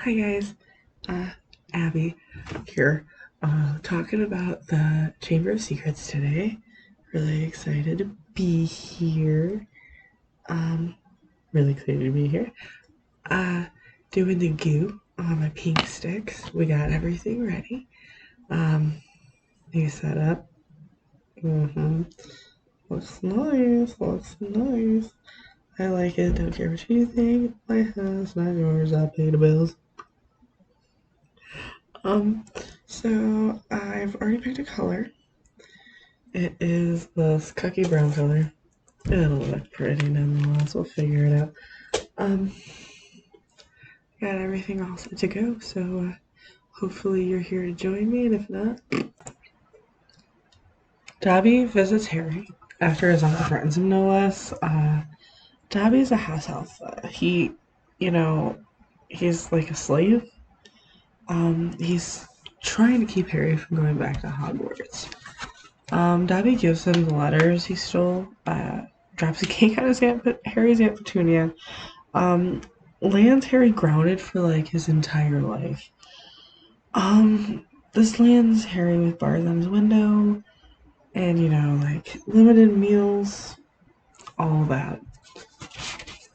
Hi guys, uh, Abby here, talking about the Chamber of Secrets today. Really excited to be here. Um, really excited to be here. Uh, Doing the goo on my pink sticks. We got everything ready. You set up. Mm-hmm. Looks nice, looks nice. I like it, don't care what you think. My house, not yours, I'll pay the bills. Um, so I've already picked a color. It is this khaki brown color. It'll look pretty nonetheless. We'll figure it out. Um, got everything all set to go, so hopefully you're here to join me, and if not, Dobby visits Harry after his uncle threatens him, no less. Dobby's a house elf. You know, he's like a slave. He's trying to keep Harry from going back to Hogwarts. Dobby gives him the letters he stole, drops a cake on his aunt, Harry's Aunt Petunia, um, lands Harry grounded for like his entire life. This lands Harry with bars on his window, and like limited meals, all that.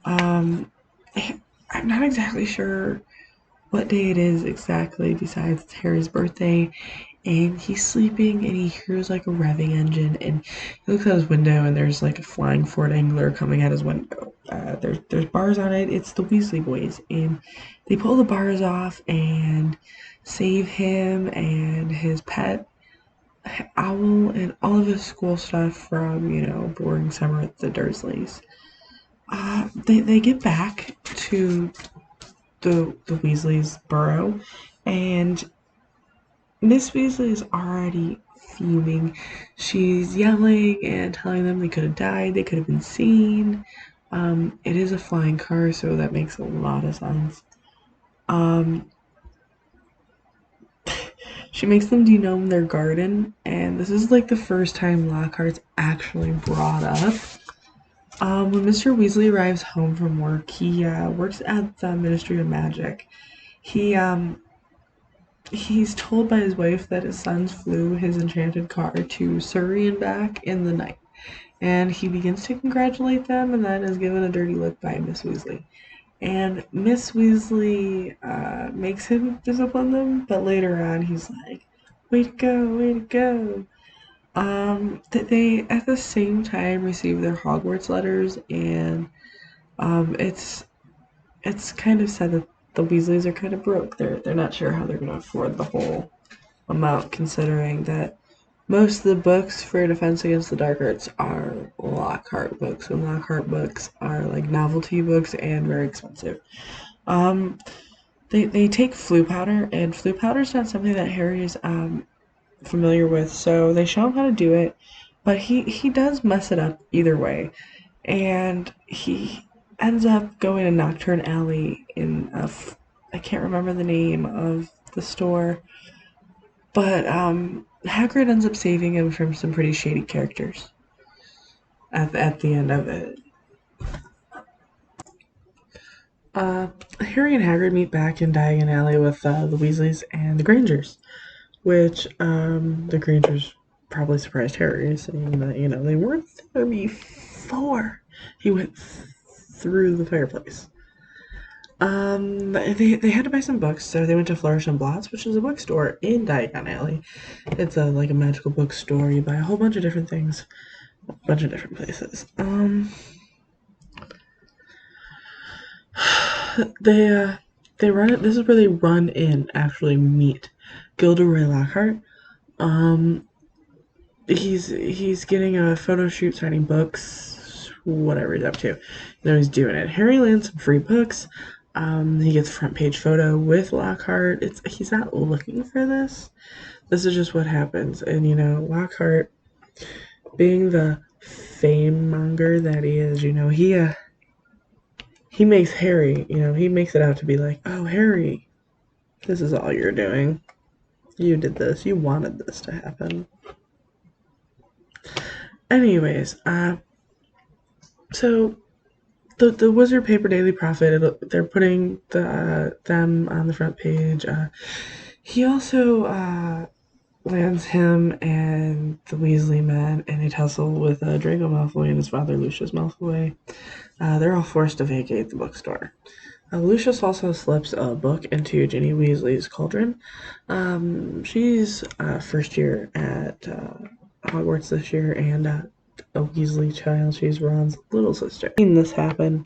Um, I'm not exactly sure what day it is exactly, besides it's Harry's birthday, and he's sleeping and he hears like a revving engine, and he looks out his window and there's like a flying Ford Angler coming at his window. There's bars on it. It's the Weasley boys, and they pull the bars off and save him and his pet owl and all of his school stuff from boring summer at the Dursleys. They get back to the Weasleys' burrow, and Miss Weasley is already fuming. She's yelling and telling them they could have died, they could have been seen. It is a flying car, so that makes a lot of sense. Um, she makes them denome their garden, and this is like the first time Lockhart's actually brought up. When Mr. Weasley arrives home from work, he works at the Ministry of Magic. He He's told by his wife that his sons flew his enchanted car to Surrey and back in the night, and he begins to congratulate them and then is given a dirty look by Miss Weasley. And Miss Weasley makes him discipline them, but later on he's like, way to go, way to go. That they at the same time receive their Hogwarts letters, and it's kind of said that the Weasleys are kind of broke. They're not sure how they're gonna afford the whole amount, considering that most of the books for Defense Against the Dark Arts are Lockhart books, and Lockhart books are like novelty books and very expensive. Um, they take flu powder, and flu powder is not something that Harry is familiar with, so they show him how to do it, but he does mess it up either way, and he ends up going to Nocturne Alley in I can't remember the name of the store, but Hagrid ends up saving him from some pretty shady characters at the end of it. Uh, Harry and Hagrid meet back in Diagon Alley with the Weasleys and the Grangers, which the Grangers probably surprised Harry, saying that they weren't there before he went through the fireplace. They had to buy some books, so they went to Flourish and Blotts, which is a bookstore in Diagon Alley. It's like a magical bookstore. You buy a whole bunch of different things, a bunch of different places. They they run it. This is where they run in actually meet Gilderoy Lockhart. Um, he's getting a photo shoot signing books, whatever he's up to. He's doing it. Harry lands some free books. He gets a front page photo with Lockhart. He's not looking for this. This is just what happens. And Lockhart, being the fame monger that he is, he makes Harry, he makes it out to be like, oh, Harry, this is all you're doing. You did this. You wanted this to happen. Anyways, so the Wizard Paper Daily Prophet. They're putting them on the front page. He also lands him and the Weasley men in a tussle with Draco Malfoy and his father Lucius Malfoy. They're all forced to vacate the bookstore. Lucius also slips a book into Ginny Weasley's cauldron. She's first year at Hogwarts this year and a Weasley child. She's Ron's little sister. I've seen this happen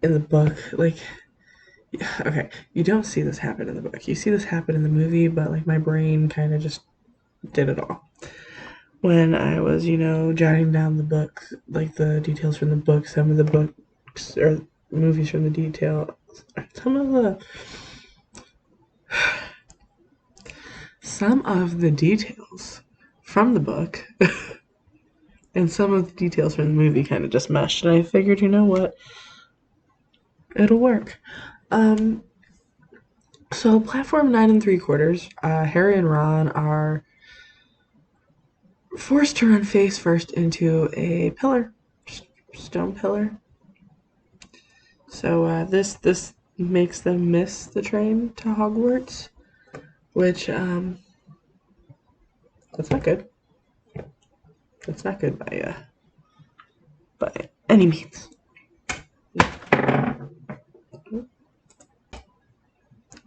in the book. Like, okay, you don't see this happen in the book. You see this happen in the movie, but like my brain kind of just did it all. When I was, jotting down the book, like the details from the book, some of the books or movies from the detail, some of the details from the book and some of the details from the movie kind of just meshed, and I figured, you know what, it'll work. So platform 9 3/4, Harry and Ron are forced to run face first into a pillar, stone pillar. So this makes them miss the train to Hogwarts, which that's not good. That's not good by any means.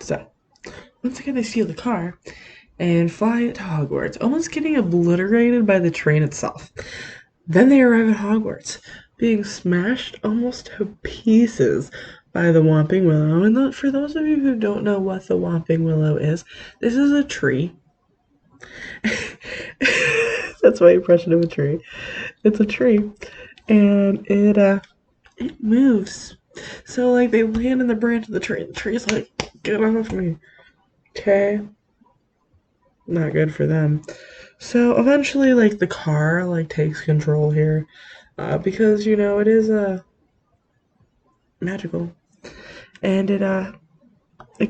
So once again, they steal the car and fly it to Hogwarts, almost getting obliterated by the train itself. Then they arrive at Hogwarts, being smashed almost to pieces by the Whomping Willow. And for those of you who don't know what the Whomping Willow is, this is a tree. That's my impression of a tree. It's a tree, and it moves. So like they land in the branch of the tree. The tree's like, get off me. Okay. Not good for them. So eventually, like the car like takes control here, because it is magical, and it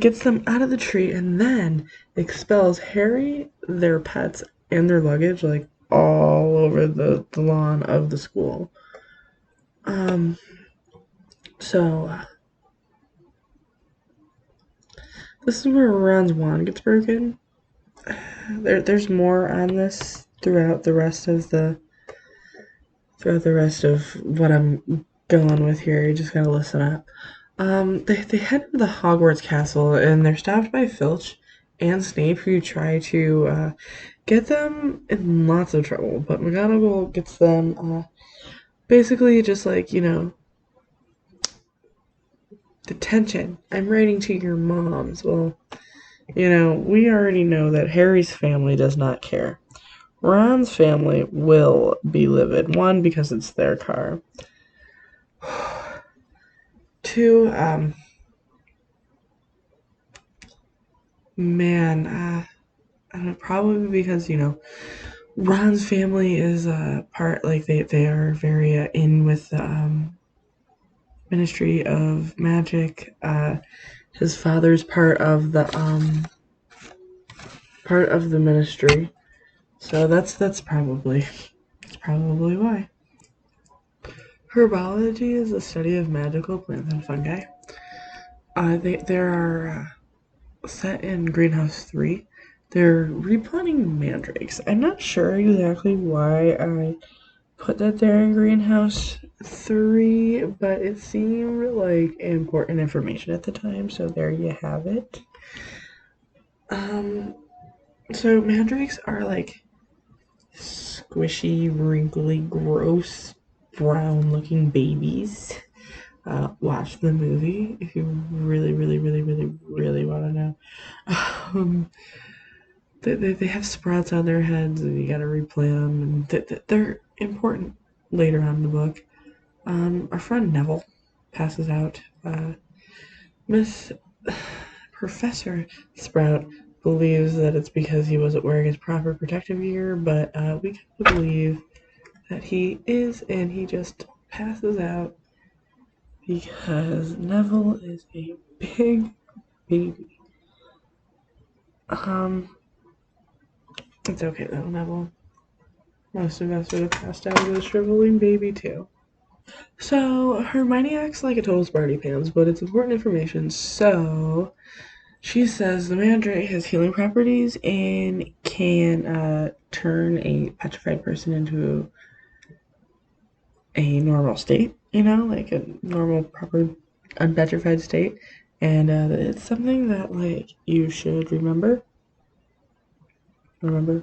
gets them out of the tree and then expels Harry, their pets, and their luggage like all over the lawn of the school. So this is where Ron's wand gets broken. There's more on this throughout the rest of what I'm going with here. You just gotta listen up. They head to the Hogwarts castle and they're stopped by Filch and Snape, who try to get them in lots of trouble. But McGonagall gets them basically just like, detention. I'm writing to your moms. Well, we already know that Harry's family does not care. Ron's family will be livid. One, because it's their car. Two, probably because, Ron's family is part, like, they are very in with the Ministry of Magic. His father's part of the ministry. So that's probably why. Herbology is the study of magical plants and fungi. They are set in Greenhouse 3. They're replanting mandrakes. I'm not sure exactly why I put that there in Greenhouse 3, but it seemed like important information at the time, so there you have it. So mandrakes are like squishy, wrinkly, gross, brown-looking babies. Watch the movie if you really, really, really, really, really want to know. They have sprouts on their heads, and you gotta replant them. And they're important later on in the book. Our friend Neville passes out. Professor Sprout believes that it's because he wasn't wearing his proper protective gear, but we kind of believe that he is, and he just passes out because Neville is a big baby. It's okay though, Neville. Most of us would have passed out with a shriveling baby too. So Hermione acts like a total smarty pants, but it's important information. So she says the mandrake has healing properties and can turn a petrified person into a normal state, like a normal, proper, unpetrified state. And it's something that, like, you should remember. Remember?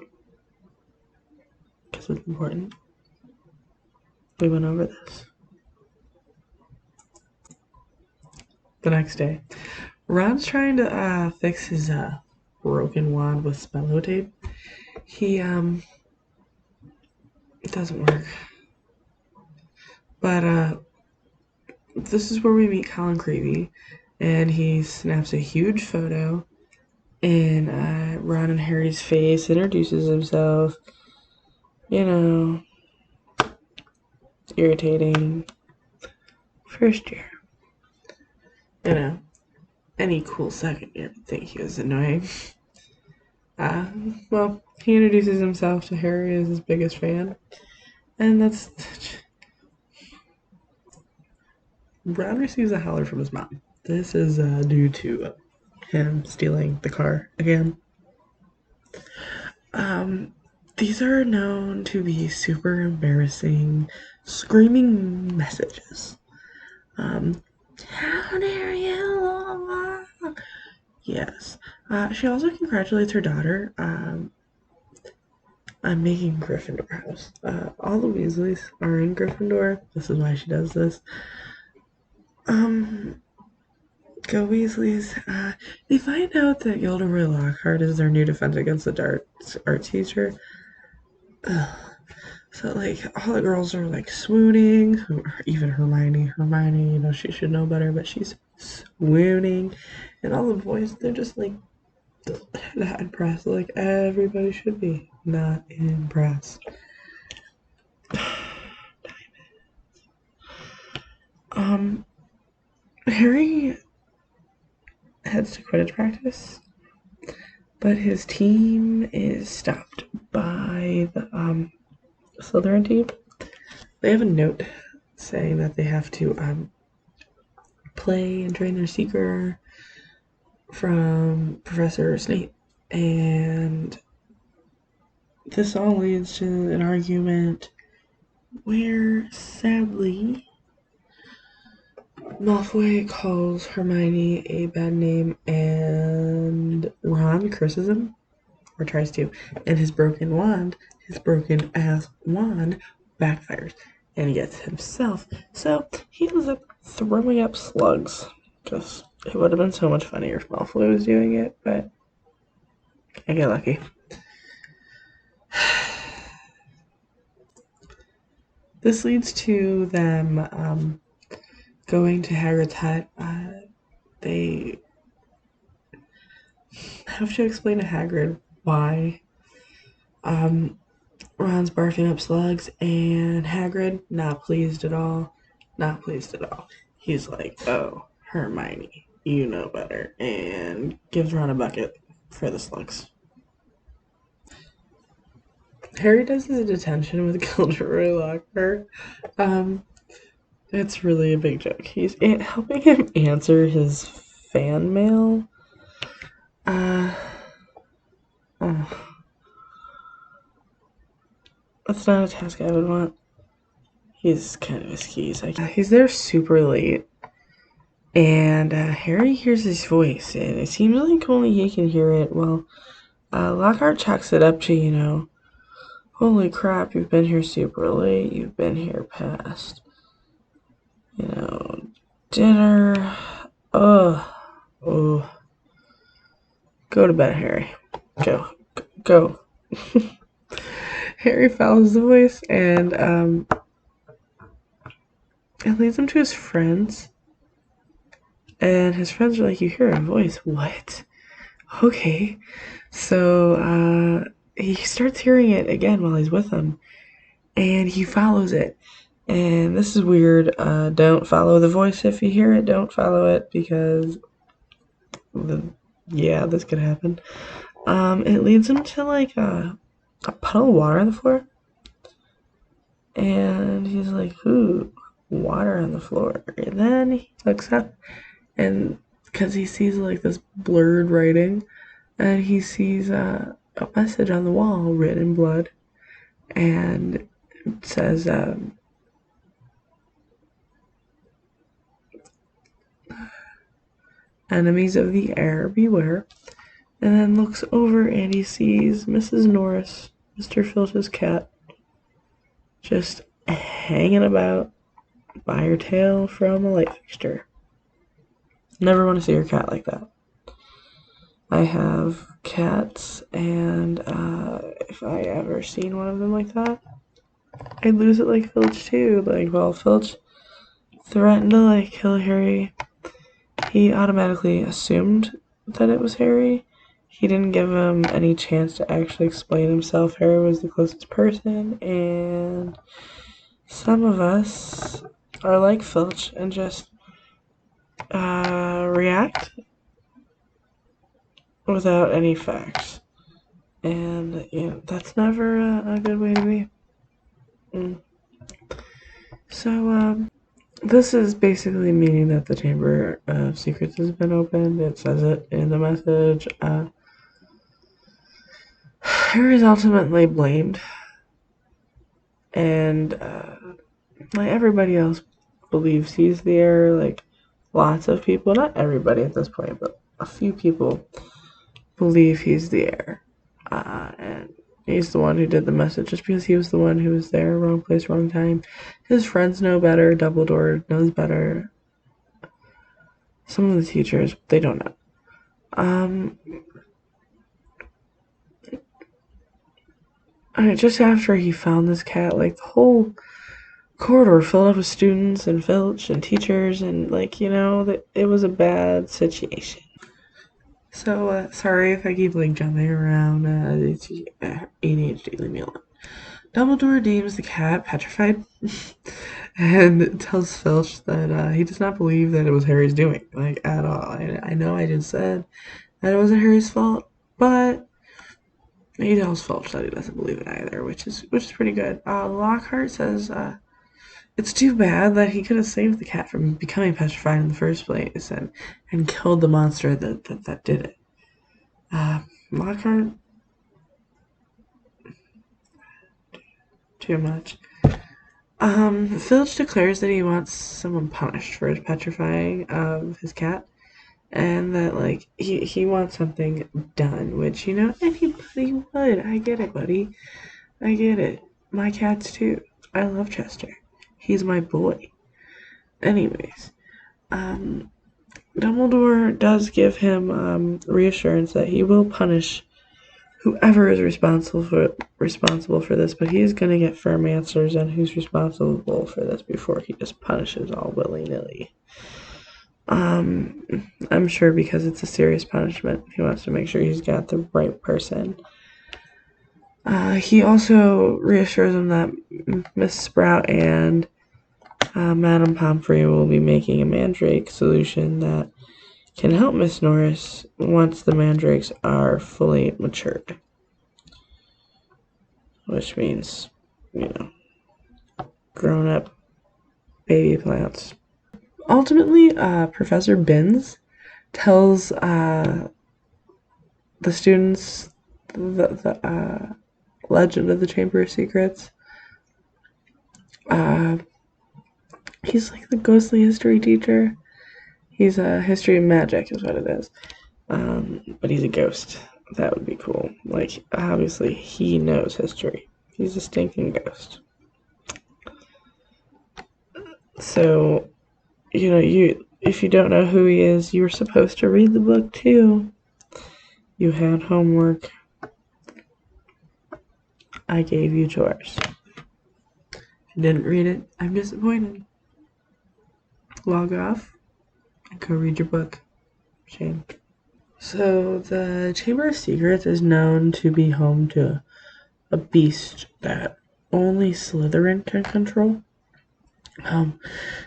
Because it's important. We went over this. The next day, Ron's trying to fix his broken wand with spello tape. It doesn't work. But this is where we meet Colin Creevy, and he snaps a huge photo in Ron and Harry's face, introduces himself. It's irritating. First year. Any cool second year would think he was annoying. Well, he introduces himself to Harry as his biggest fan, and that's. Ron receives a holler from his mom. This is due to him stealing the car again. These are known to be super embarrassing, screaming messages. How dare you? Yes. She also congratulates her daughter on making Gryffindor house. All the Weasleys are in Gryffindor. This is why she does this. Go Weasleys. They find out that Gilderoy Lockhart is their new defense against the art teacher. Ugh. So, like, all the girls are, like, swooning. Even Hermione. Hermione, she should know better, but she's swooning. And all the boys, they're just, like, not impressed. Like, everybody should be not impressed. Harry heads to Quidditch practice, but his team is stopped by the Slytherin team. They have a note saying that they have to play and train their seeker from Professor Snape, and this all leads to an argument where, sadly, Malfoy calls Hermione a bad name, and Ron curses him, or tries to, and his broken ass wand, backfires, and he gets himself. So he ends up throwing up slugs, because it would have been so much funnier if Malfoy was doing it, but I get lucky. This leads to them going to Hagrid's hut. They have to explain to Hagrid why Ron's barfing up slugs, and Hagrid, not pleased at all. Not pleased at all. He's like, oh, Hermione, you know better, and gives Ron a bucket for the slugs. Harry does his detention with Gilderoy Lockhart. It's really a big joke. He's helping him answer his fan mail. That's not a task I would want. He's kind of his keys. He's there super late, and Harry hears his voice, and it seems like only he can hear it. Well, Lockhart chalks it up to, holy crap, you've been here super late. You've been here past, dinner. Oh. Go to bed, Harry. Go. Harry follows the voice, and it leads him to his friends. And his friends are like, you hear a voice? What? Okay. So he starts hearing it again while he's with them, and he follows it. And this is weird. Don't follow the voice if you hear it. Don't follow it, because this could happen. It leads him to, like, a puddle of water on the floor. And he's like, ooh, water on the floor. And then he looks up, and because he sees like this blurred writing, and he sees a message on the wall written in blood, and it says, "Enemies of the air, beware." And then looks over and he sees Mrs. Norris, Mr. Filch's cat, just hanging about by her tail from a light fixture. Never want to see your cat like that. I have cats, and if I ever seen one of them like that, I'd lose it like Filch too. Like, well, Filch threatened to like kill Harry. He automatically assumed that it was Harry. He didn't give him any chance to actually explain himself. Harry was the closest person, and some of us are like Filch and just react without any facts. And, that's never a good way to be. So, this is basically meaning that the Chamber of Secrets has been opened. It says it in the message. Harry's ultimately blamed, and like everybody else believes he's the heir. Like lots of people, not everybody at this point, but a few people believe he's the heir, and he's the one who did the message just because he was the one who was there, wrong place, wrong time. His friends know better. Dumbledore knows better. Some of the teachers, they don't know. Just after he found this cat, like the whole corridor filled up with students and Filch and teachers, and like it was a bad situation. So sorry if I keep like jumping around. It's ADHD, leave me alone. Dumbledore deems the cat petrified and tells Filch that he does not believe that it was Harry's doing, like at all. I know I just said that it wasn't Harry's fault, but he tells Filch that he doesn't believe it either, which is pretty good. Lockhart says it's too bad that he could have saved the cat from becoming petrified in the first place and killed the monster that did it. Lockhart, too much. Filch declares that he wants someone punished for his petrifying of his cat, and that like he wants something done, which anybody would. I get it, buddy. I get it. My cats too. I love Chester. He's my boy. Anyways, Dumbledore does give him reassurance that he will punish whoever is responsible for this, but he's gonna get firm answers on who's responsible for this before he just punishes all willy-nilly. I'm sure because it's a serious punishment, he wants to make sure he's got the right person. He also reassures him that Miss Sprout and Madame Pomfrey will be making a mandrake solution that can help Miss Norris once the mandrakes are fully matured. Which means, grown-up baby plants. Ultimately, Professor Binns tells the students the legend of the Chamber of Secrets. He's like the ghostly history teacher. He's a history of magic is what it is. But he's a ghost. That would be cool. Like, obviously, he knows history. He's a stinking ghost. So, if you don't know who he is, you were supposed to read the book too. You had homework. I gave you chores. If you didn't read it, I'm disappointed. Log off and go read your book. Shame. So, the Chamber of Secrets is known to be home to a beast that only Slytherin can control.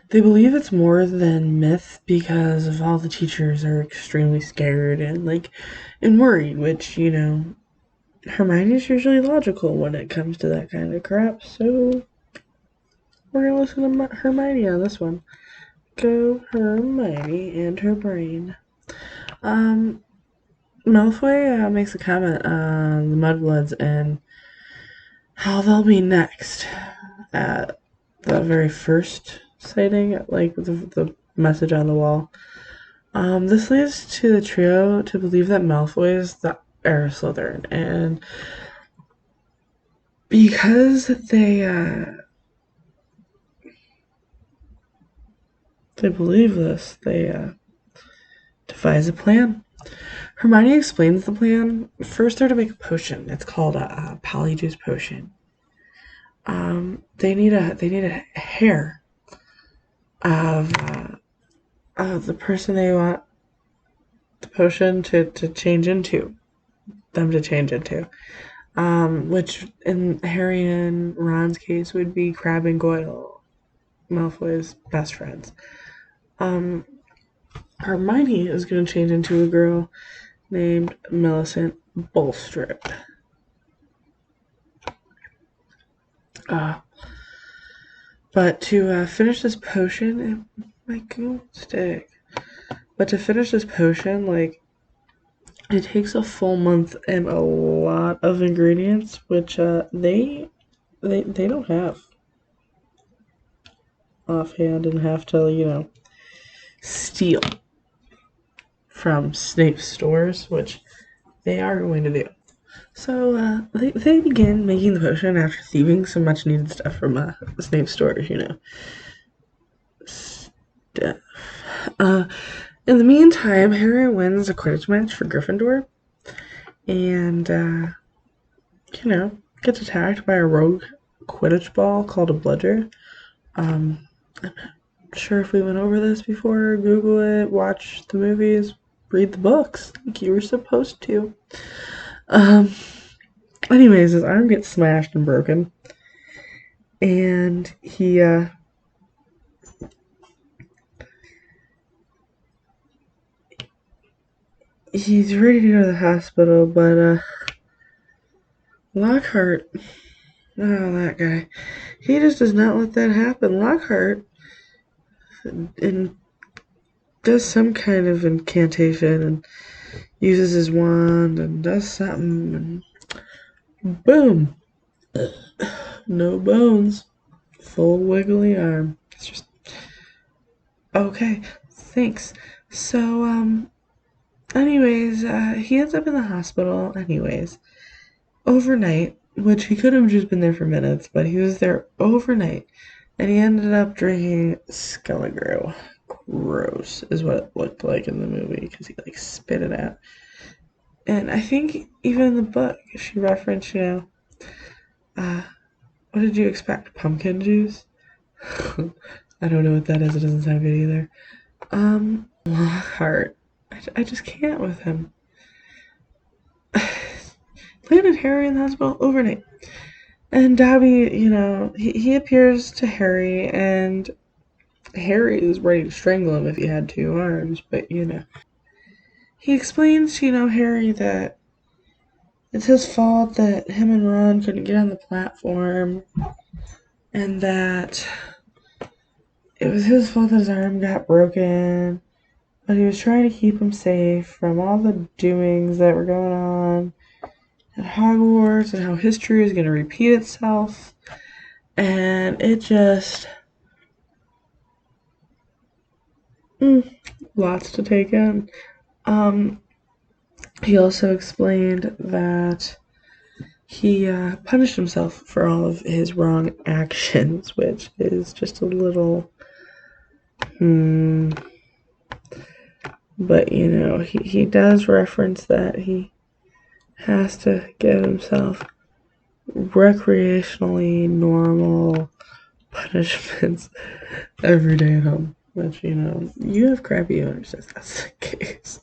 They believe it's more than myth because of all the teachers are extremely scared and worried, which, Hermione's usually logical when it comes to that kind of crap, so we're gonna listen to Hermione on this one. Go Hermione and her brain. Malfoy makes a comment on the Mudbloods and how they'll be next at the very first sighting, like the message on the wall. This leads to the trio to believe that Malfoy is the heir Slytherin, and because they believe this, they devise a plan. Hermione explains the plan. First, they're to make a potion. It's called a Polyjuice potion. They need a hair of the person they want the potion to change into, which in Harry and Ron's case would be Crabbe and Goyle, Malfoy's best friends. Hermione is going to change into a girl named Millicent Bulstrode. But to finish this potion, my goon stick. But to finish this potion, like, it takes a full month and a lot of ingredients, which they don't have offhand and have to, steal from Snape's stores, which they are going to do. So they begin making the potion after thieving some much needed stuff from Snape's stores, stuff. In the meantime, Harry wins a Quidditch match for Gryffindor, and gets attacked by a rogue Quidditch ball called a bludger. I'm not sure if we went over this before. Google it, watch the movies, read the books like you were supposed to. Anyways, his arm gets smashed and broken, and he's ready to go to the hospital, but Lockhart, that guy, he just does not let that happen. Lockhart does some kind of incantation and uses his wand and does something, and boom, no bones, full wiggly arm. It's just okay. Thanks. So anyways, he ends up in the hospital anyways overnight, which he could have just been there for minutes, but he was there overnight, and he ended up drinking Skelligrew. Gross is what it looked like in the movie, because he spit it out. And I think even in the book she referenced, what did you expect? Pumpkin juice? I don't know what that is. It doesn't sound good either. Lockhart. I just can't with him. Landed Harry in the hospital overnight. And Dobby, he appears to Harry, and Harry is ready to strangle him if he had two arms, but he explains to Harry that it's his fault that him and Ron couldn't get on the platform, and that it was his fault that his arm got broken, but he was trying to keep him safe from all the doings that were going on at Hogwarts and how history is going to repeat itself. And it just lots to take in. He also explained that he punished himself for all of his wrong actions, which is just a little but he does reference that he has to give himself recreationally normal punishments every day at home, which you have crappy owners if that's the case.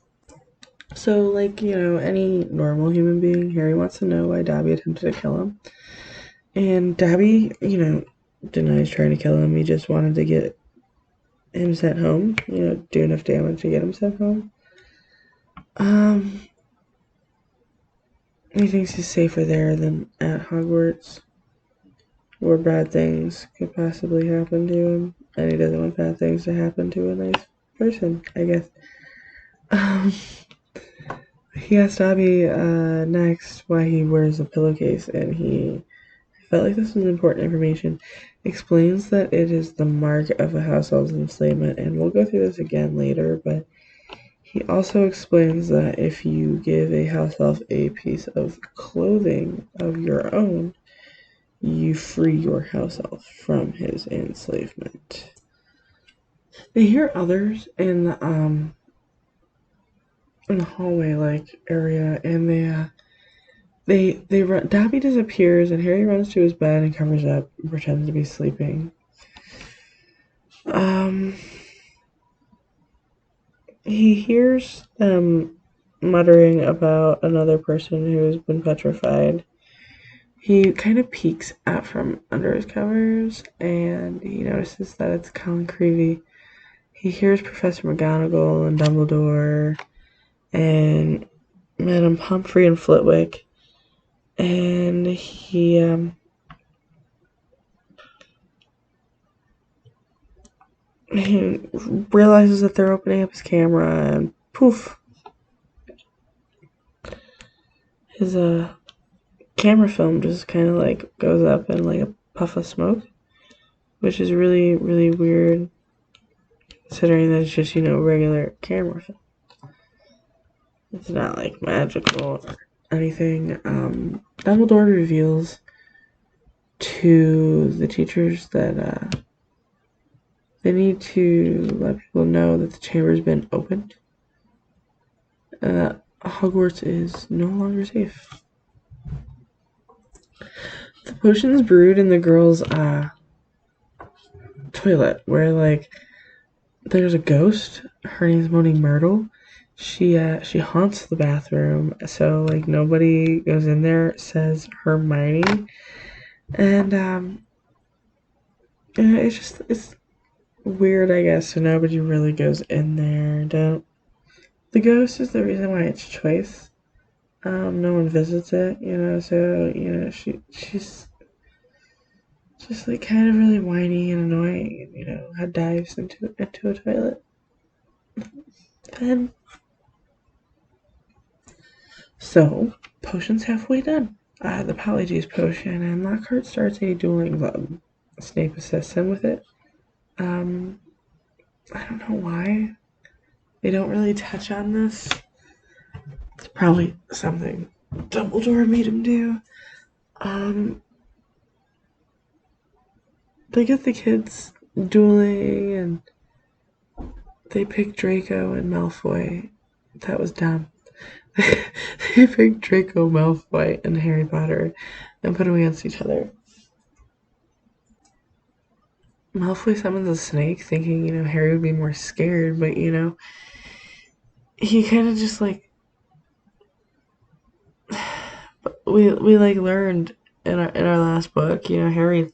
So any normal human being, Harry wants to know why Dobby attempted to kill him, and Dobby denies trying to kill him. He just wanted to get him sent home, do enough damage to get him sent home. He thinks he's safer there than at Hogwarts. where bad things could possibly happen to him, and he doesn't want bad things to happen to a nice person, I guess. Um, he asked Dobby next why he wears a pillowcase, and he felt like this was important information. Explains that it is the mark of a house elf's enslavement, and we'll go through this again later, but he also explains that if you give a house elf a piece of clothing of your own, you free your house elf from his enslavement. They hear others in the hallway like area, and they run. Dobby disappears, and Harry runs to his bed and covers up and pretends to be sleeping. He hears them muttering about another person who has been petrified. He kind of peeks out from under his covers, and he notices that it's Colin Creevey. He hears Professor McGonagall and Dumbledore and Madame Pomfrey and Flitwick, and he realizes that they're opening up his camera, and poof, his camera film just kind of like goes up in like a puff of smoke, which is really, really weird considering that it's just, regular camera film. It's not like magical or anything. Dumbledore reveals to the teachers that they need to let people know that the chamber's been opened and that Hogwarts is no longer safe. The potion's brewed in the girls' toilet, where like there's a ghost. Her name's Moaning Myrtle. She haunts the bathroom, so like nobody goes in there, says Hermione, and it's weird, I guess. So nobody really goes in there. The ghost is the reason why it's choice. No one visits it, so she's just like kind of really whiny and annoying, and dives into a toilet. Then so potion's halfway done. The Polyjuice potion, and Lockhart starts a dueling club. Snape assists him with it. I don't know why they don't really touch on this. It's probably something Dumbledore made him do. They get the kids dueling, and they pick Draco and Malfoy. That was dumb. They picked Draco Malfoy and Harry Potter and put them against each other. Malfoy summons a snake, thinking, Harry would be more scared, but, he kind of just, like, we like, learned in our last book, Harry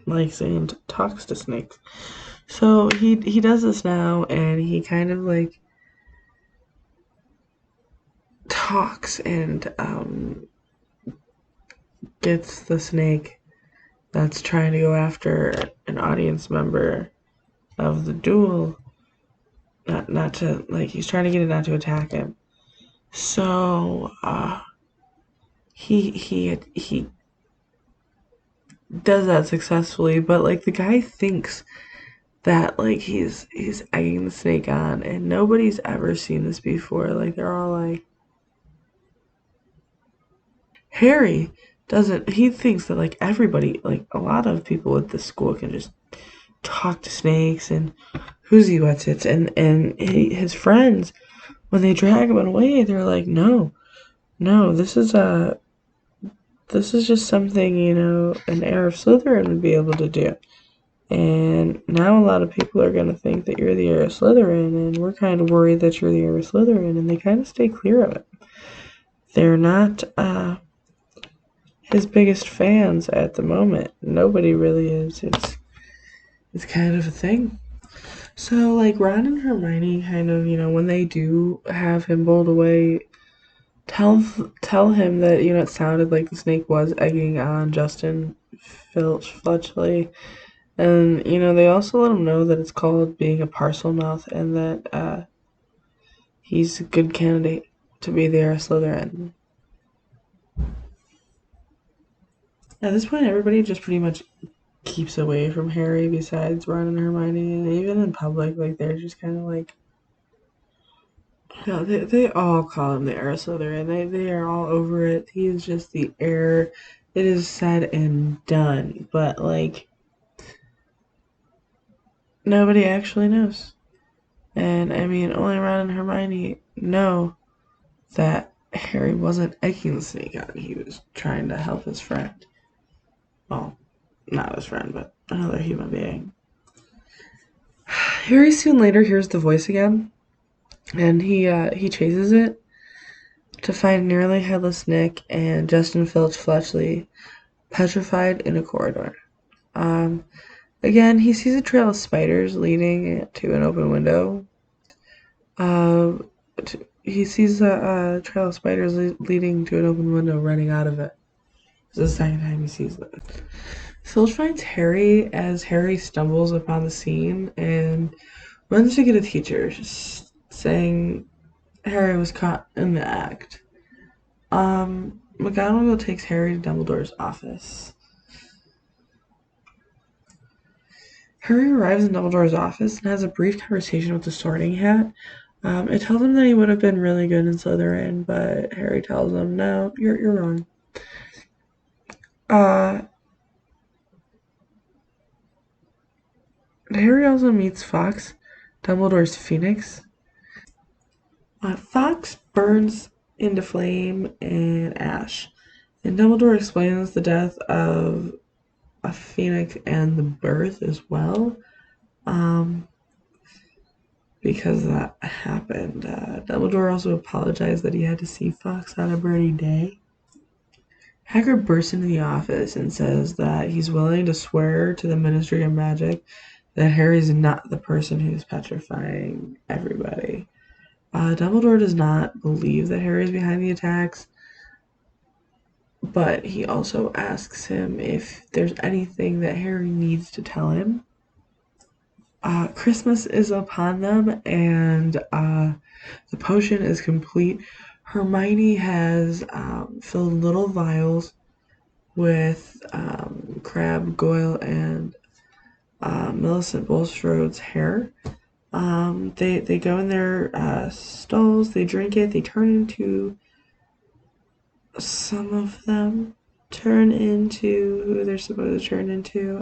likes and talks to snakes. So he does this now, and he kind of, like, talks and, gets the snake that's trying to go after an audience member of the duel, not to, like, he's trying to get it not to attack him. So he does that successfully, but like the guy thinks that like he's egging the snake on, and nobody's ever seen this before. Like they're all like, Harry doesn't. He thinks that like everybody, like a lot of people at the school can just talk to snakes and who's what's it, and his friends, when they drag him away, they're like, no, this is just something, an heir of Slytherin would be able to do. And now a lot of people are going to think that you're the heir of Slytherin, and we're kind of worried that you're the heir of Slytherin, and they kind of stay clear of it. They're not his biggest fans at the moment. Nobody really is. It's kind of a thing. So, like, Ron and Hermione kind of, when they do have him bowled away, tell him that, it sounded like the snake was egging on Justin Filch Fletchley. And, they also let him know that it's called being a parcel mouth and that he's a good candidate to be the heir Slytherin. At this point, everybody just pretty much keeps away from Harry besides Ron and Hermione. And even in public, they're just kind of no, they all call him the heir Slytherin. They are all over it. He is just the heir. It is said and done. But, nobody actually knows. And, only Ron and Hermione know that Harry wasn't egging the snake out. He was trying to help his friend. Well, not his friend, but another human being. Harry soon later hears the voice again, and he chases it to find nearly headless Nick and Justin Filch Fletchley petrified in a corridor. Again, he sees a trail of spiders leading to an open window. He sees a trail of spiders leading to an open window running out of it. It's the second time he sees that. Filch finds Harry as Harry stumbles upon the scene and runs to get a teacher, saying Harry was caught in the act. McGonagall takes Harry to Dumbledore's office. Harry arrives in Dumbledore's office and has a brief conversation with the Sorting Hat. It tells him that he would have been really good in Slytherin, but Harry tells him, no, you're wrong. Harry also meets Fawkes, Dumbledore's phoenix. Fawkes burns into flame and ash, and Dumbledore explains the death of a phoenix and the birth as well, because that happened. Dumbledore also apologized that he had to see Fawkes on a burning day. Hagrid bursts into the office and says that he's willing to swear to the Ministry of Magic that Harry's not the person who's petrifying everybody. Dumbledore does not believe that Harry is behind the attacks, but he also asks him if there's anything that Harry needs to tell him. Christmas is upon them, and the potion is complete. Hermione has filled little vials with Crabbe, Goyle, and Millicent Bulstrode's hair. They go in their stalls, they drink it, they turn into some of them turn into who they're supposed to turn into.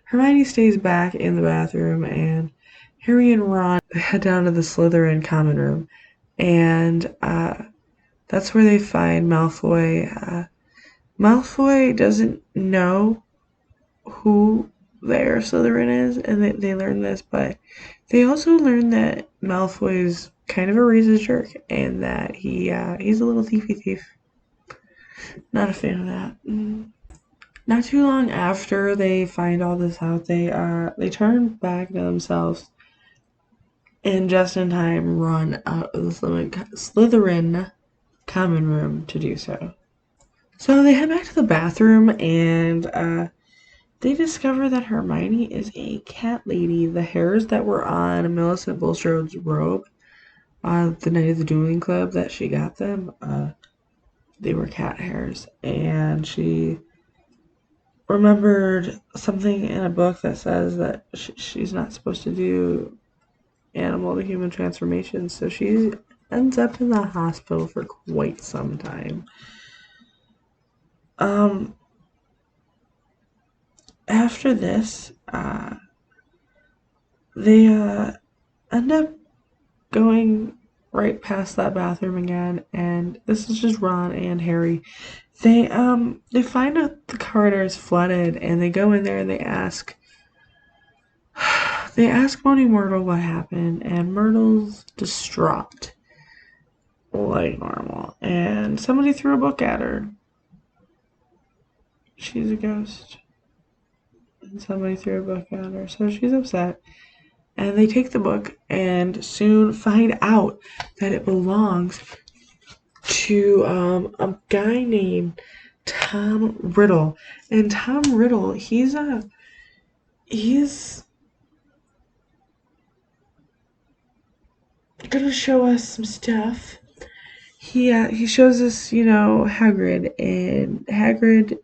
Hermione stays back in the bathroom, and Harry and Ron head down to the Slytherin common room, and that's where they find Malfoy. Malfoy doesn't know who their Slytherin is, and they learn this, but they also learn that Malfoy's kind of a racist jerk, and that he's a little thiefy thief. Not a fan of that. Not too long after they find all this out, they turn back to themselves and just in time run out of the Slytherin common room to do so. So they head back to the bathroom and they discover that Hermione is a cat lady. The hairs that were on Millicent Bulstrode's robe the night of the dueling club that she got them, they were cat hairs. And she remembered something in a book that says that she's not supposed to do animal to human transformations. So she ends up in the hospital for quite some time. After this, they end up going right past that bathroom again, and this is just Ron and Harry. They find out the corridor is flooded, and they go in there and they ask Moaning Myrtle what happened, and Myrtle's distraught like normal, and somebody threw a book at her. She's a ghost. And somebody threw a book at her, so she's upset. And they take the book and soon find out that it belongs to a guy named Tom Riddle. And Tom Riddle, he's gonna show us some stuff. He shows us, Hagrid, and Hagrid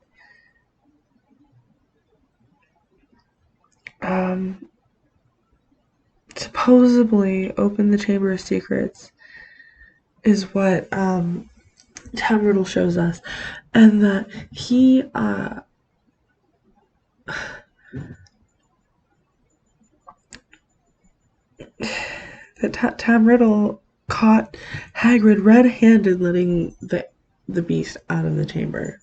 um supposedly opened the Chamber of Secrets is what Tom Riddle shows us. And that he Tom Riddle caught Hagrid red-handed letting the beast out of the chamber.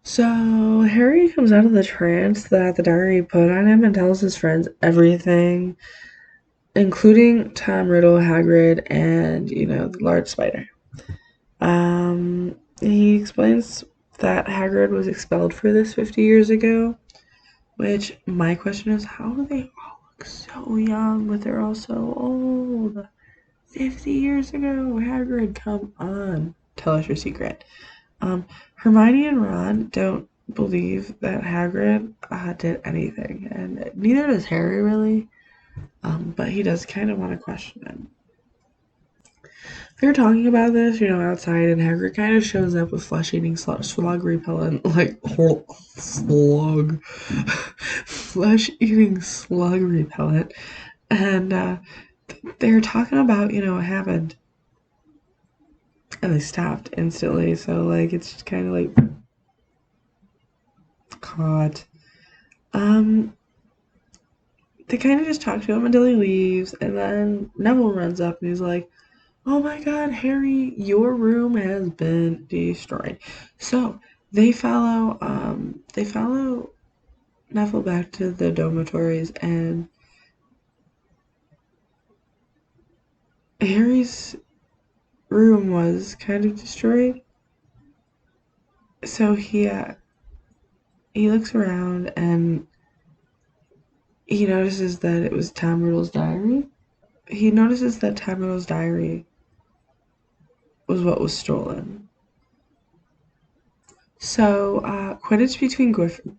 So Harry comes out of the trance that the diary put on him and tells his friends everything, including Tom Riddle, Hagrid, and the large spider. He explains that Hagrid was expelled for this 50 years ago, which my question is, how do they all look so young, but they're all so old? 50 years ago, Hagrid, come on. Tell us your secret. Hermione and Ron don't believe that Hagrid did anything, and neither does Harry, really. But he does kind of want to question him. They're talking about this, outside, and Hagrid kind of shows up with flesh-eating slug repellent, like slug, flesh-eating slug repellent, and they're talking about what happened, and they stopped instantly. So it's just kind of like caught. They kind of just talk to him until he leaves, and then Neville runs up and he's like, "Oh my God, Harry, your room has been destroyed." So they follow Neville back to the dormitories, and Harry's room was kind of destroyed. So he looks around and he notices that it was Tom Riddle's diary. He notices that Tom Riddle's diary was what was stolen. So, Quidditch between Gryffindor.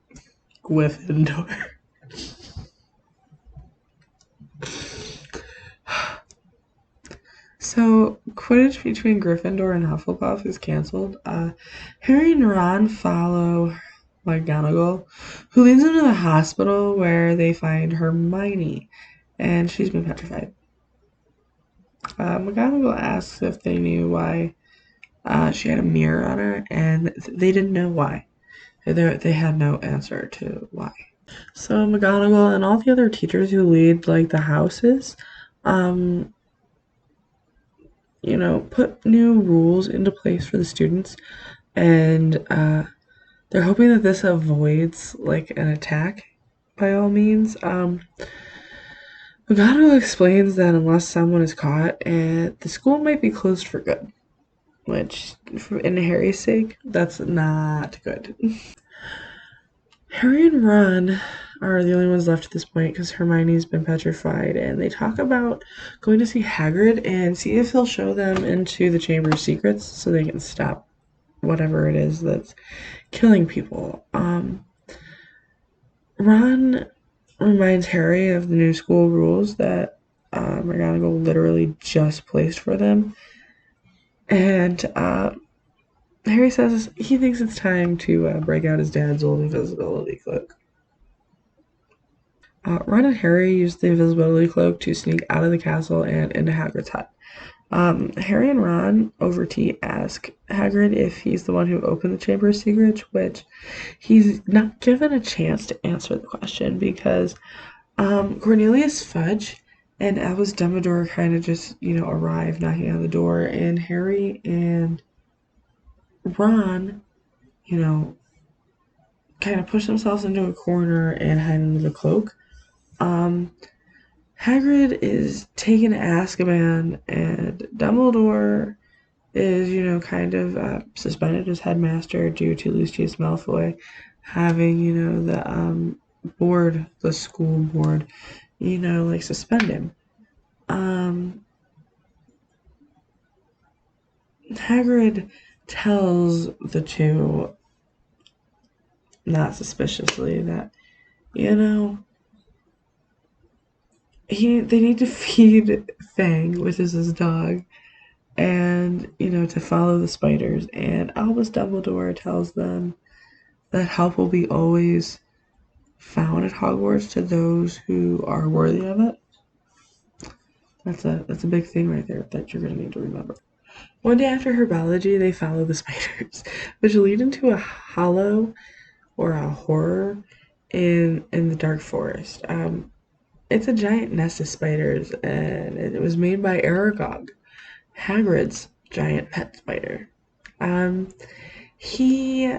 So, Quidditch between Gryffindor and Hufflepuff is cancelled. Harry and Ron follow McGonagall, who leads them to the hospital where they find Hermione, and she's been petrified. McGonagall asks if they knew why she had a mirror on her, and they didn't know why. They had no answer to why. So McGonagall and all the other teachers who lead the houses, put new rules into place for the students, and they're hoping that this avoids an attack by all means. McGonagall explains that unless someone is caught, the school might be closed for good, which, in Harry's sake, that's not good. Harry and Ron are the only ones left at this point because Hermione's been petrified, and they talk about going to see Hagrid and see if he'll show them into the Chamber of Secrets so they can stop whatever it is that's killing people. Ron reminds Harry of the new school rules that McGonagall literally just placed for them, and Harry says he thinks it's time to break out his dad's old invisibility cloak. Ron and Harry use the invisibility cloak to sneak out of the castle and into Hagrid's hut. Harry and Ron over tea ask Hagrid if he's the one who opened the Chamber of Secrets, which he's not given a chance to answer the question because Cornelius Fudge and Albus Dumbledore kind of just, arrive knocking on the door, and Harry and Ron, kind of push themselves into a corner and hide under the cloak. Hagrid is taken to Azkaban, and Dumbledore is, kind of suspended as headmaster due to Lucius Malfoy having, the school board, suspend him. Hagrid tells the two, not suspiciously, that, you know, they need to feed Fang, which is his dog, and, to follow the spiders. And Albus Dumbledore tells them that help will be always found at Hogwarts to those who are worthy of it. That's a big thing right there that you're gonna need to remember. One day after herbology, they follow the spiders, which lead into a hollow or a horror in the dark forest. It's a giant nest of spiders, and it was made by Aragog, Hagrid's giant pet spider. He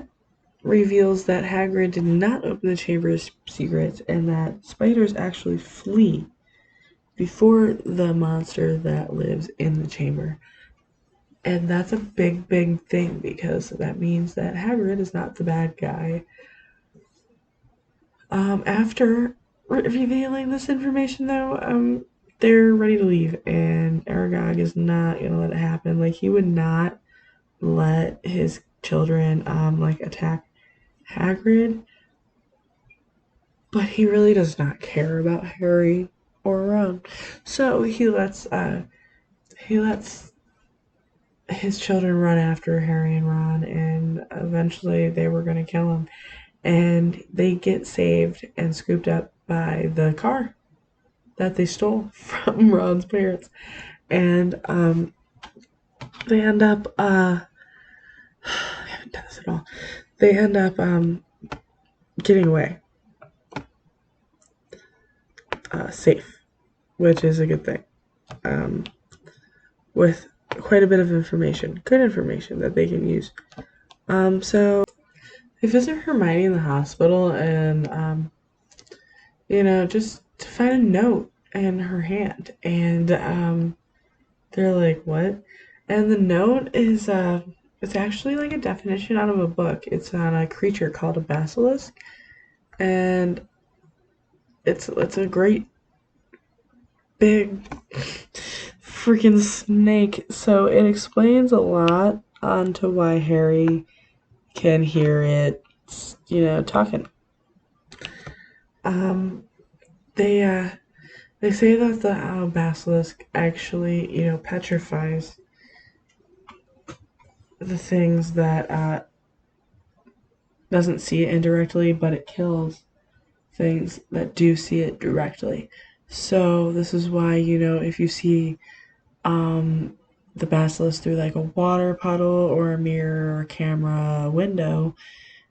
reveals that Hagrid did not open the chamber's secrets, and that spiders actually flee before the monster that lives in the chamber. And that's a big, big thing, because that means that Hagrid is not the bad guy. After revealing this information, though, they're ready to leave, and Aragog is not gonna let it happen. Like, he would not let his children attack Hagrid, but he really does not care about Harry or Ron. So he lets his children run after Harry and Ron, and eventually they were going to kill him. And they get saved and scooped up by the car that they stole from Ron's parents. And they end up I haven't done this at all. They end up getting away safe, which is a good thing. With quite a bit of information, good information that they can use. So they visit Hermione in the hospital, and just to find a note in her hand, and they're like, "What?" And the note is it's actually like a definition out of a book. It's on a creature called a basilisk, and it's a great big freaking snake. So it explains a lot onto why Harry can hear it, talking. They say that the basilisk actually, petrifies the things that doesn't see it indirectly, but it kills things that do see it directly. So this is why, if you see the basilisk through like a water puddle or a mirror or a camera window,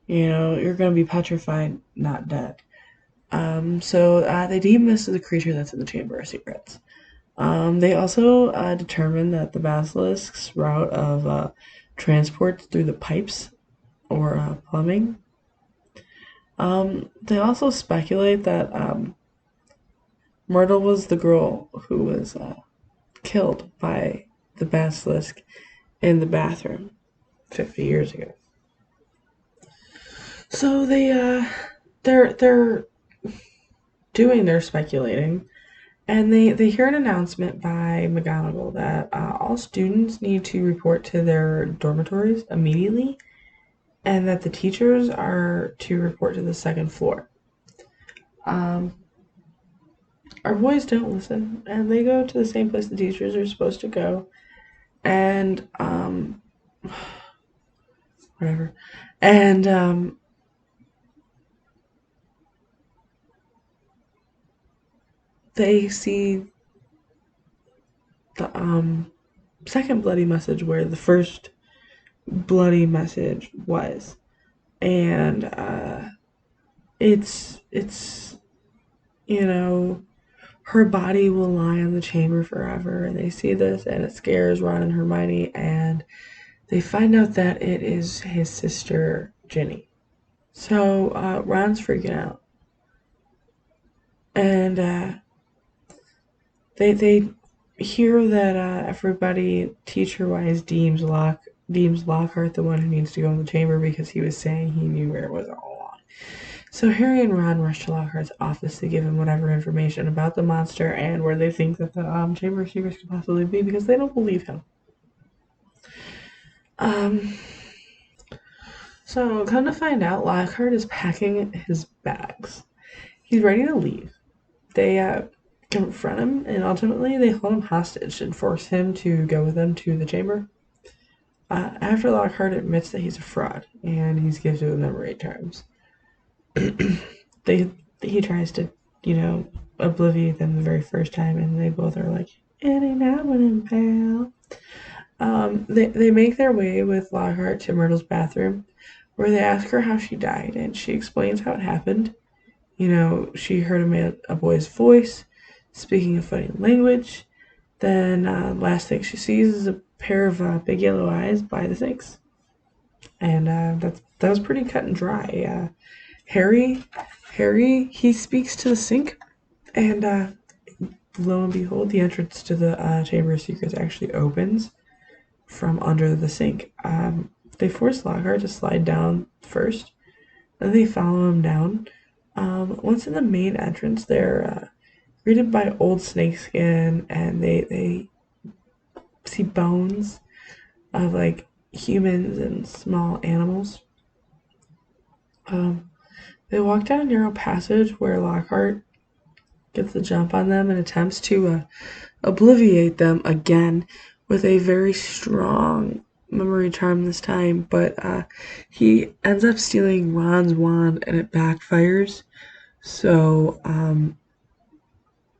you're going to be petrified, not dead. So they deem this as a creature that's in the Chamber of Secrets. They also determined that the basilisk's route of transport through the pipes or plumbing. They also speculate that Myrtle was the girl who was killed by the basilisk in the bathroom 50 years ago. So they're doing their speculating, and they hear an announcement by McGonagall that all students need to report to their dormitories immediately, and that the teachers are to report to the second floor. Our boys don't listen, and they go to the same place the teachers are supposed to go, and whatever, and they see the second bloody message where the first bloody message was, and it's her body will lie in the chamber forever, and they see this, and it scares Ron and Hermione, and they find out that it is his sister Ginny. So Ron's freaking out, and they hear that everybody teacher-wise deems Lockhart the one who needs to go in the chamber, because he was saying he knew where it was all along. So Harry and Ron rush to Lockhart's office to give him whatever information about the monster and where they think that the Chamber of Secrets could possibly be, because they don't believe him. Um, so come to find out, Lockhart is packing his bags. He's ready to leave. They confront him and ultimately they hold him hostage and force him to go with them to the chamber. After Lockhart admits that he's a fraud and he's gifted with memory charms, they he tries to, obliviate them the very first time, and they both are like, "It ain't happening, pal." They make their way with Lockhart to Myrtle's bathroom, where they ask her how she died, and she explains how it happened. She heard a boy's voice speaking a funny language. Then, last thing she sees is a pair of big yellow eyes by the sinks, and that was pretty cut and dry. Harry, Harry, he speaks to the sink, and lo and behold, the entrance to the Chamber of Secrets actually opens from under the sink. They force Lockhart to slide down first, and they follow him down. Once in the main entrance, they're greeted by old snakeskin, and they see bones of like humans and small animals. Um, they walk down a narrow passage where Lockhart gets the jump on them and attempts to obliviate them again with a very strong memory charm this time, but he ends up stealing Ron's wand and it backfires. So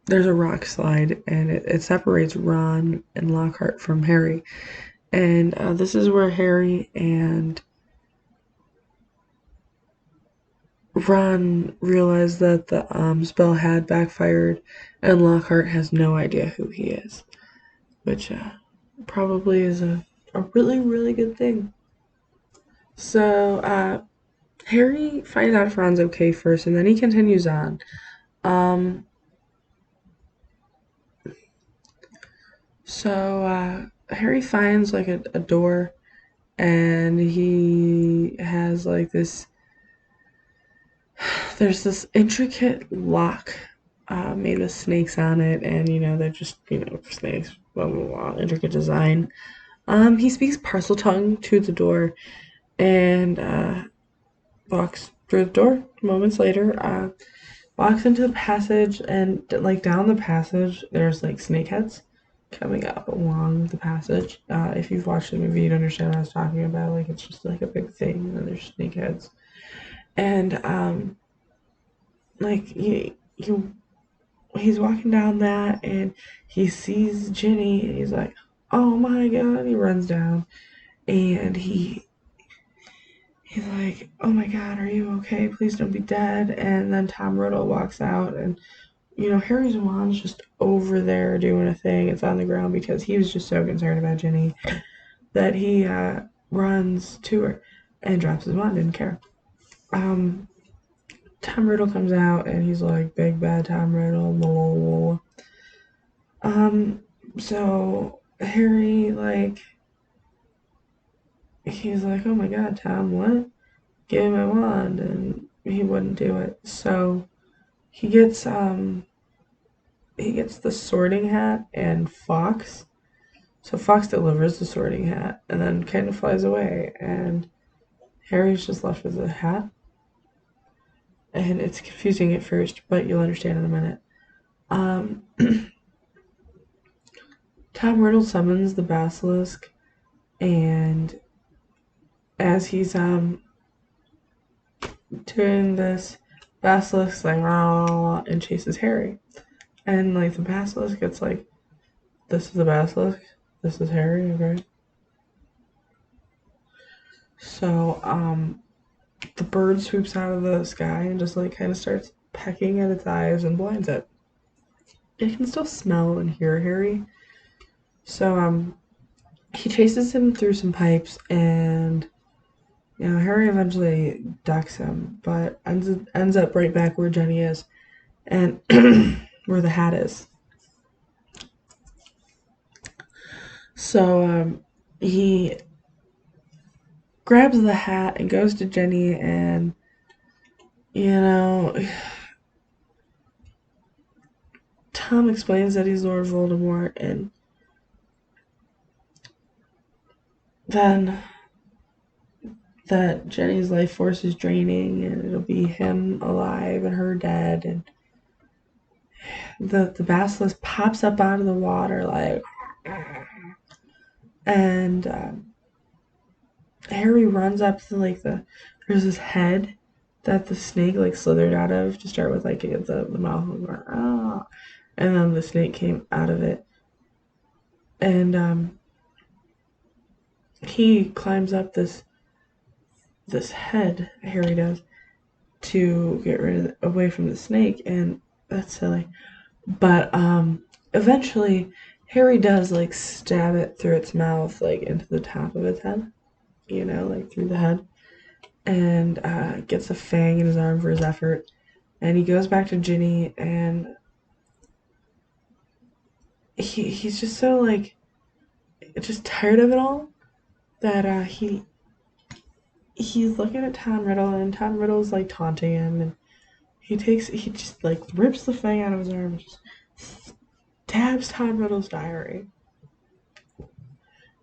there's a rock slide and it separates Ron and Lockhart from Harry. And this is where Harry and Ron realize that the spell had backfired, and Lockhart has no idea who he is, which probably is a really, really good thing. So Harry finds out if Ron's okay first, and then he continues on. Um, so Harry finds like a door, and he has like this. There's this intricate lock made with snakes on it, and they're just snakes, blah blah blah, intricate design. He speaks parcel tongue to the door and walks through the door. Moments later, walks into the passage, and like down the passage, there's like snake heads coming up along the passage. If you've watched the movie, you'd understand what I was talking about. Like it's just like a big thing, and then there's snake heads, and like he's walking down that, and he sees Ginny, and he's like, "Oh my god!" And he runs down, and he's like, "Oh my god, are you okay? Please don't be dead." And then Tom Riddle walks out, and Harry's wand's just over there doing a thing. It's on the ground because he was just so concerned about Ginny that he runs to her and drops his wand. Didn't care. Um, Tom Riddle comes out, and he's like, "Big bad Tom Riddle." Blah, blah, blah. So Harry, like, he's like, "Oh my god, Tom, what?" Give him my wand, and he wouldn't do it. So he gets the sorting hat and Fox. So Fox delivers the sorting hat and then kind of flies away, and Harry's just left with the hat. And it's confusing at first, but you'll understand in a minute. Um, Tom Riddle summons the basilisk, and as he's doing this, basilisk's like rah, and chases Harry, and like the basilisk gets like, "This is the basilisk. This is Harry, okay?" So the bird swoops out of the sky and just like kind of starts pecking at its eyes and blinds it. It can still smell and hear Harry, so he chases him through some pipes, and Harry eventually ducks him, but ends up right back where Jenny is, and where the hat is. So he grabs the hat and goes to Jenny, and Tom explains that he's Lord Voldemort, and then that Jenny's life force is draining and it'll be him alive and her dead, and the basilisk pops up out of the water like, and Harry runs up to like there's this head that the snake like slithered out of to start with, like the mouth going, ah, and then the snake came out of it, and he climbs up this head, Harry does, to get away from the snake, and that's silly. But eventually Harry does like stab it through its mouth, like into the top of its head, like through the head, and gets a fang in his arm for his effort. And he goes back to Ginny, and he's just so like just tired of it all that he's looking at Tom Riddle, and Tom Riddle's like taunting him, and he just like rips the fang out of his arm and just stabs Tom Riddle's diary.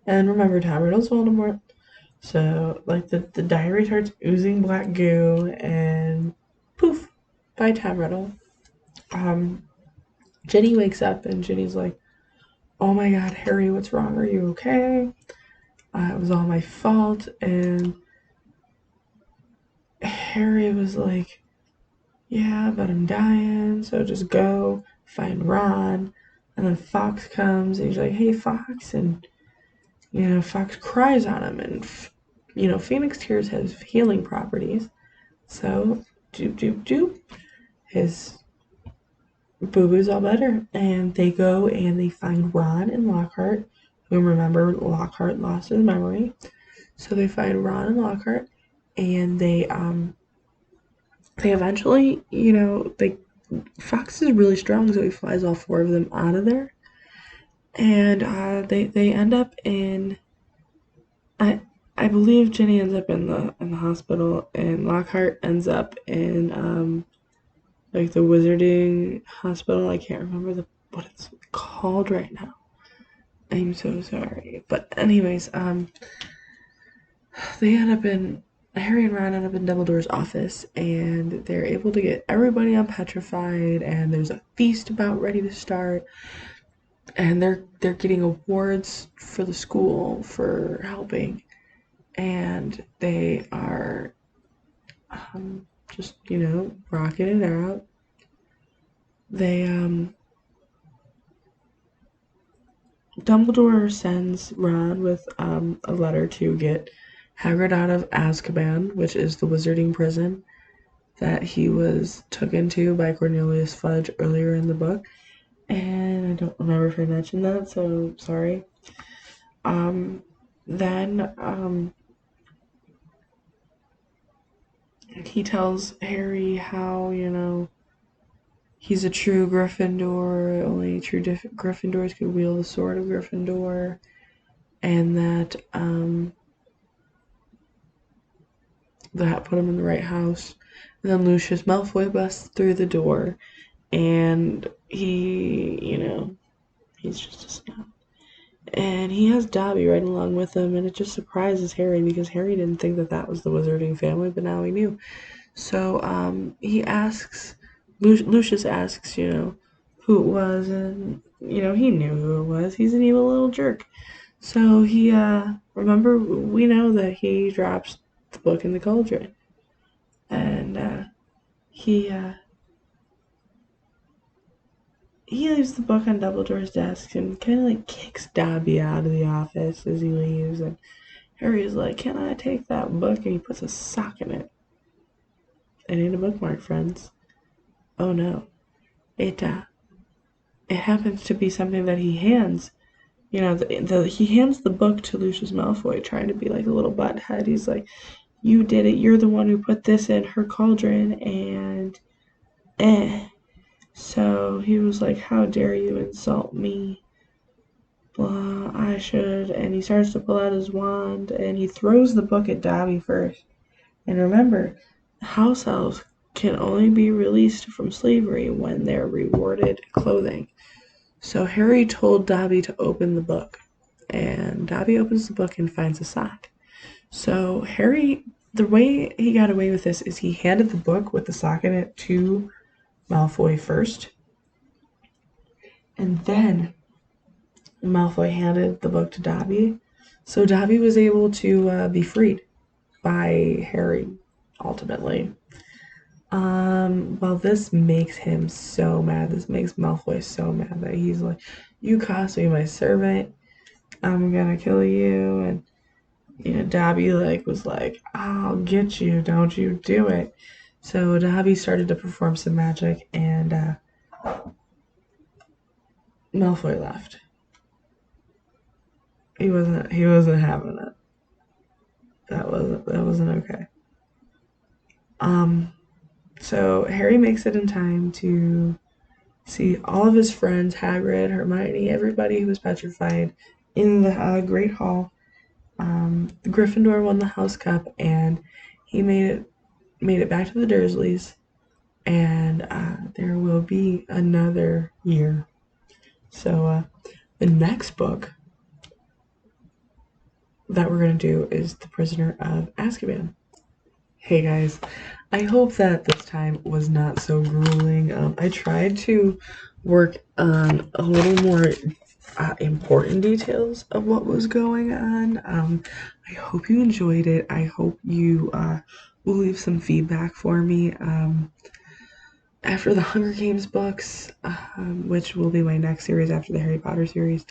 And remember, Tom Riddle's Voldemort, so like the diary starts oozing black goo, and poof, by Tom Riddle. Ginny wakes up, and Ginny's like, "Oh my God, Harry, what's wrong? Are you okay? It was all my fault." And Harry was like, "Yeah, but I'm dying, so just go find Ron." And then Fox comes, and he's like, "Hey, Fox," and Fox cries on him, and Phoenix Tears has healing properties, so doop doop doop, his boo-boo's all better, and they go and they find Ron and Lockhart, who, remember, Lockhart lost his memory, so they find Ron and Lockhart, and they eventually, Fox is really strong, so he flies all four of them out of there, and they end up in, I believe Ginny ends up in the hospital, and Lockhart ends up in like the wizarding hospital. I can't remember what it's called right now. I'm so sorry. But anyways, they end up in Harry and Ron end up in Dumbledore's office, and they're able to get everybody unpetrified, and there's a feast about ready to start, and they're getting awards for the school for helping, and they are just rocking it out. They Dumbledore sends Ron with a letter to get Hagrid out of Azkaban, which is the wizarding prison that he was took into by Cornelius Fudge earlier in the book. And I don't remember if I mentioned that, so sorry. Then he tells Harry how, he's a true Gryffindor, only true Gryffindors could wield the sword of Gryffindor, and that that put him in the right house. And then Lucius Malfoy busts through the door, and he's just a snob. And he has Dobby right along with him, and it just surprises Harry because Harry didn't think that was the wizarding family, but now he knew. So he asks, Lucius asks, who it was, and he knew who it was. He's an evil little jerk. So he remember, we know that he drops the book in the cauldron, and he leaves the book on Dumbledore's desk and kind of like kicks Dobby out of the office as he leaves, and Harry's like, "Can I take that book?" And he puts a sock in it. It ain't a bookmark, friends. Oh no. It happens to be something that he hands. He hands the book to Lucius Malfoy, trying to be like a little butthead. He's like, "You did it. You're the one who put this in her cauldron," and So he was like, "How dare you insult me? Blah, I should." And he starts to pull out his wand, and he throws the book at Dobby first. And remember, house elves can only be released from slavery when they're rewarded clothing. So Harry told Dobby to open the book, and Dobby opens the book and finds a sock. So Harry, the way he got away with this is he handed the book with the sock in it to Malfoy first, and then Malfoy handed the book to Dobby. So Dobby was able to be freed by Harry, ultimately. Well, this makes him so mad. This makes Malfoy so mad that he's like, "You cost me my servant. I'm gonna kill you." And Dobby was like, "I'll get you. Don't you do it." So Dobby started to perform some magic, and Malfoy left. He wasn't having it. That wasn't okay. So Harry makes it in time to see all of his friends, Hagrid, Hermione, everybody who was petrified in the Great Hall. The Gryffindor won the House Cup, and he made it back to the Dursleys, and there will be another year. So the next book that we're going to do is The Prisoner of Azkaban. Hey guys, I hope that this time was not so grueling. I tried to work on a little more important details of what was going on. I hope you enjoyed it. I hope you will leave some feedback for me. After the Hunger Games books, which will be my next series after the Harry Potter series,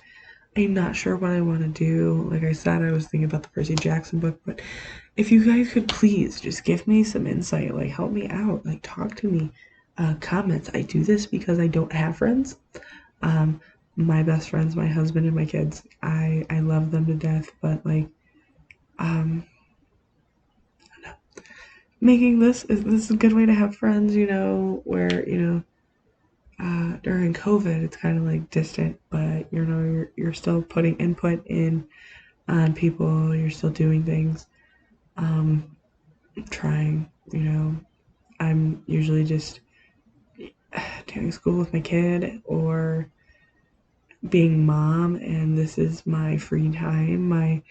I'm not sure what I want to do. Like I said, I was thinking about the Percy Jackson book, but if you guys could please just give me some insight, help me out, talk to me, comments. I do this because I don't have friends. My best friends, my husband and my kids, I love them to death, but making this is a good way to have friends, where, during COVID, it's kind of distant, but you're still putting input in on people, you're still doing things, trying, I'm usually just doing school with my kid or being mom, and this is my free time. My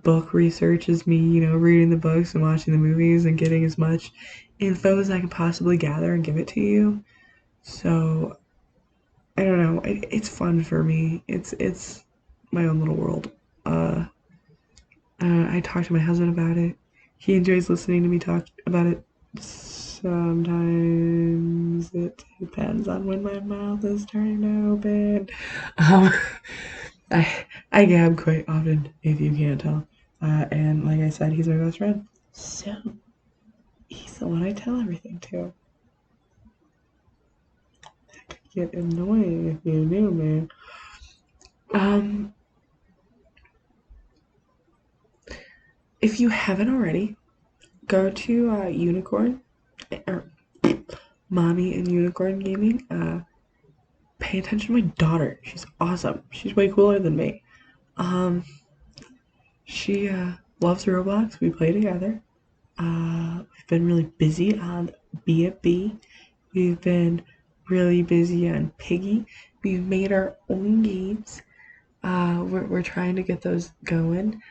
book research is me, reading the books and watching the movies and getting as much info as I can possibly gather and give it to you. So I don't know. It's fun for me. It's my own little world. I talk to my husband about it. He enjoys listening to me talk about it. Sometimes it depends on when my mouth is turning to open. I gab quite often, if you can't tell. And like I said, he's my best friend. So he's the one I tell everything to. That could get annoying if you knew, man. If you haven't already, go to Unicorn or Mommy and Unicorn Gaming. Pay attention to my daughter. She's awesome. She's way cooler than me. She loves Roblox. We play together. We've been really busy on Be a Bee. We've been really busy on Piggy. We've made our own games. We're trying to get those going.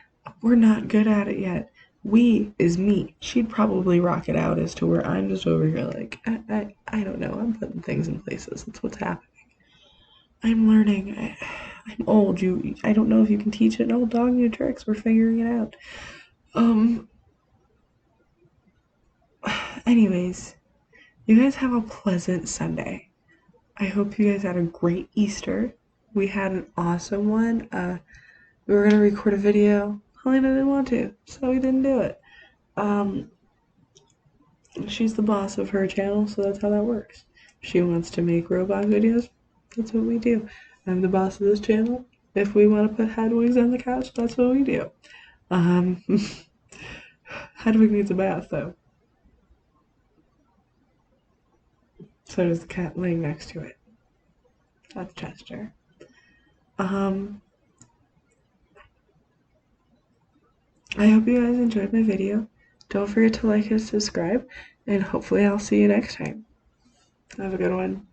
We're not good at it yet. We is me. She'd probably rock it out as to where I'm just over here I don't know. I'm putting things in places. That's what's happening. I'm learning. I'm old. I don't know if you can teach an old dog new tricks. We're figuring it out. Anyways, you guys have a pleasant Sunday. I hope you guys had a great Easter. We had an awesome one. We were gonna record a video. Helena didn't want to, so we didn't do it. She's the boss of her channel, so that's how that works. She wants to make Roblox videos. That's what we do. I'm the boss of this channel. If we want to put Hedwig's on the couch, that's what we do. Hedwig needs a bath, though. So does the cat laying next to it. That's Chester. I hope you guys enjoyed my video. Don't forget to like and subscribe, and hopefully I'll see you next time. Have a good one.